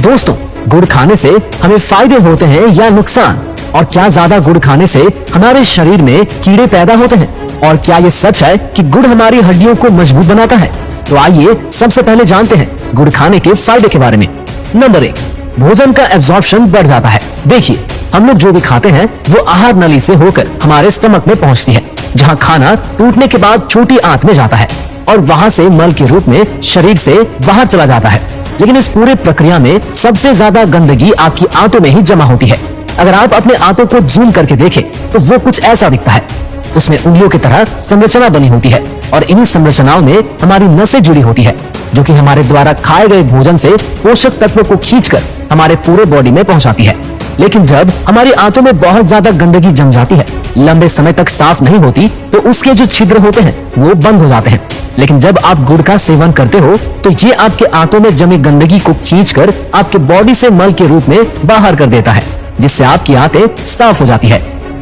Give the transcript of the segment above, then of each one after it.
दोस्तों, गुड़ खाने से हमें फायदे होते हैं या नुकसान, और क्या ज्यादा गुड़ खाने से हमारे शरीर में कीड़े पैदा होते हैं, और क्या ये सच है कि गुड़ हमारी हड्डियों को मजबूत बनाता है? तो आइए सबसे पहले जानते हैं गुड़ खाने के फायदे के बारे में। नंबर 1, भोजन का एब्जॉर्प्शन बढ़ जाता है। देखिए, हम लोग जो भी खाते हैं वो आहार नली से होकर हमारे स्टमक में पहुंचती है, जहां खाना टूटने के बाद छोटी आंत में जाता है और वहां से मल के रूप में शरीर से बाहर चला जाता है। लेकिन इस पूरे प्रक्रिया में सबसे ज्यादा गंदगी आपकी आंतों में ही जमा होती है। अगर आप अपने आंतों को जूम करके देखें तो वो कुछ ऐसा दिखता है। उसमें उंगलियों की तरह संरचना बनी होती है और इन्हीं संरचनाओं में हमारी नसें जुड़ी होती है, जो कि हमारे द्वारा खाए गए भोजन से पोषक तत्वों को खींचकर हमारे पूरे बॉडी में पहुंचाती है। लेकिन जब हमारी आंतों में बहुत ज्यादा गंदगी जम जाती है, लंबे समय तक साफ नहीं होती, तो उसके जो छिद्र होते हैं वो बंद हो जाते हैं। लेकिन जब आप गुड़ का सेवन करते हो तो ये आपके आंतों में जमी गंदगी को खींचकर आपके बॉडी से मल के रूप में बाहर कर देता है, जिससे आपकी आंतें साफ हो जाती है।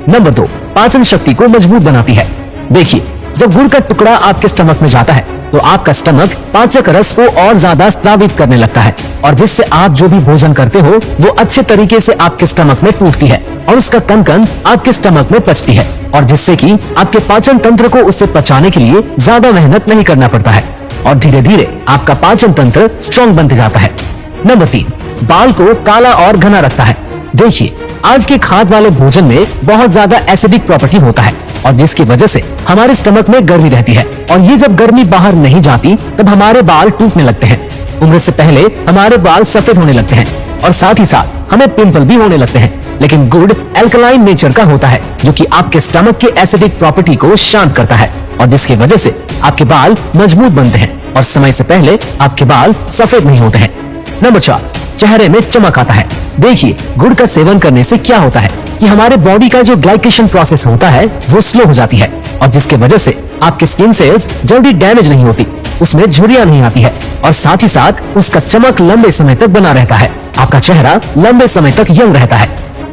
नंबर 2, पाचन शक्ति को मजबूत बनाती है। देखिए, जब गुड़ का टुकड़ा आपके स्टमक में जाता है तो आपका स्टमक पाचक रस को और ज्यादा स्रावित करने लगता है, और जिससे आप जो भी भोजन करते हो वो अच्छे तरीके से आपके स्टमक में टूटती है और उसका कण कण आपके स्टमक में पचती है, और जिससे कि आपके पाचन तंत्र को उसे पचाने के लिए ज्यादा मेहनत नहीं करना पड़ता है और धीरे धीरे आपका पाचन तंत्र स्ट्रॉन्ग बनते जाता है। नंबर 3, बाल को काला और घना रखता है। देखिए, आज के खाद वाले भोजन में बहुत ज्यादा एसिडिक प्रॉपर्टी होता है, और जिसकी वजह से हमारे स्टमक में गर्मी रहती है, और ये जब गर्मी बाहर नहीं जाती तब हमारे बाल टूटने लगते हैं। उम्र से पहले हमारे बाल सफेद होने लगते हैं और साथ ही साथ हमें पिंपल भी होने लगते हैं। लेकिन गुड़ एल्कलाइन नेचर का होता है, जो कि आपके स्टमक के एसिडिक प्रॉपर्टी को शांत करता है, और जिसकी वजह से आपके बाल मजबूत बनते हैं और समय से पहले आपके बाल सफेद नहीं होते हैं। नंबर 4, चेहरे में चमक आता है। देखिए, गुड़ का सेवन करने से क्या होता है कि हमारे बॉडी का जो ग्लाइकेशन प्रोसेस होता है वो स्लो हो जाती है, और जिसके वजह से आपकी स्किन सेल्स जल्दी डैमेज नहीं होती, उसमें झुर्रियां नहीं आती है, और साथ ही साथ उसका चमक लंबे समय तक बना रहता है। आपका चेहरा लंबे समय तक यंग रहता है।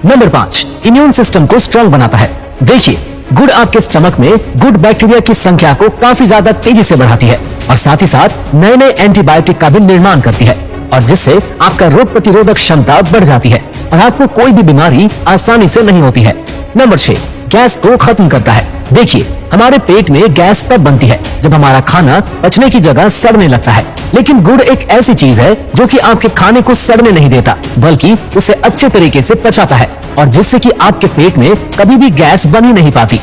नंबर 5, इम्यून सिस्टम को स्ट्रॉन्ग बनाता है। देखिए, गुड़ आपके स्टमक में गुड बैक्टीरिया की संख्या को काफी ज्यादा तेजी से बढ़ाती है, और साथ ही साथ नए नए एंटीबायोटिक का भी निर्माण करती है, और जिससे आपका रोग प्रतिरोधक क्षमता बढ़ जाती है और आपको कोई भी बीमारी आसानी से नहीं होती है। नंबर 6, गैस को खत्म करता है। देखिए, हमारे पेट में गैस तब बनती है जब हमारा खाना पचने की जगह सड़ने लगता है, लेकिन गुड़ एक ऐसी चीज है जो कि आपके खाने को सड़ने नहीं देता, बल्कि उसे अच्छे तरीके से पचाता है, और जिससे कि आपके पेट में कभी भी गैस बन ही नहीं पाती।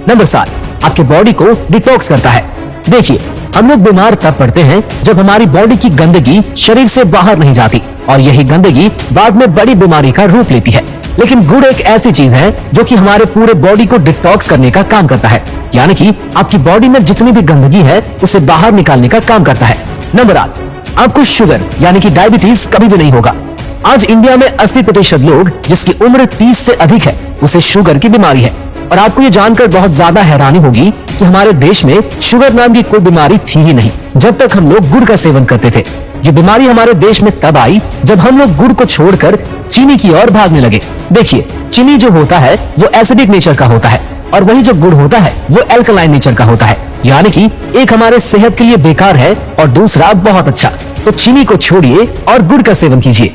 नंबर 7, आपके बॉडी को डिटॉक्स करता है। देखिए, हम लोग बीमार तब पड़ते हैं जब हमारी बॉडी की गंदगी शरीर से बाहर नहीं जाती, और यही गंदगी बाद में बड़ी बीमारी का रूप लेती है। लेकिन गुड़ एक ऐसी चीज है जो कि हमारे पूरे बॉडी को डिटॉक्स करने का काम करता है, यानी कि आपकी बॉडी में जितनी भी गंदगी है उसे बाहर निकालने का काम करता है। नंबर 8, आपको शुगर यानी कि डायबिटीज कभी भी नहीं होगा। आज इंडिया में 80% लोग जिसकी उम्र 30 से अधिक है उसे शुगर की बीमारी है, और आपको ये जानकर बहुत ज्यादा हैरानी होगी कि हमारे देश में शुगर नाम की कोई बीमारी थी ही नहीं जब तक हम लोग गुड़ का सेवन करते थे। ये बीमारी हमारे देश में तब आई जब हम लोग गुड़ को छोड़कर चीनी की ओर भागने लगे। देखिए, चीनी जो होता है वो एसिडिक नेचर का होता है, और वही जो गुड़ होता है वो एल्कलाइन नेचर का होता है, यानी कि एक हमारे सेहत के लिए बेकार है और दूसरा बहुत अच्छा। तो चीनी को छोड़िए और गुड़ का सेवन कीजिए।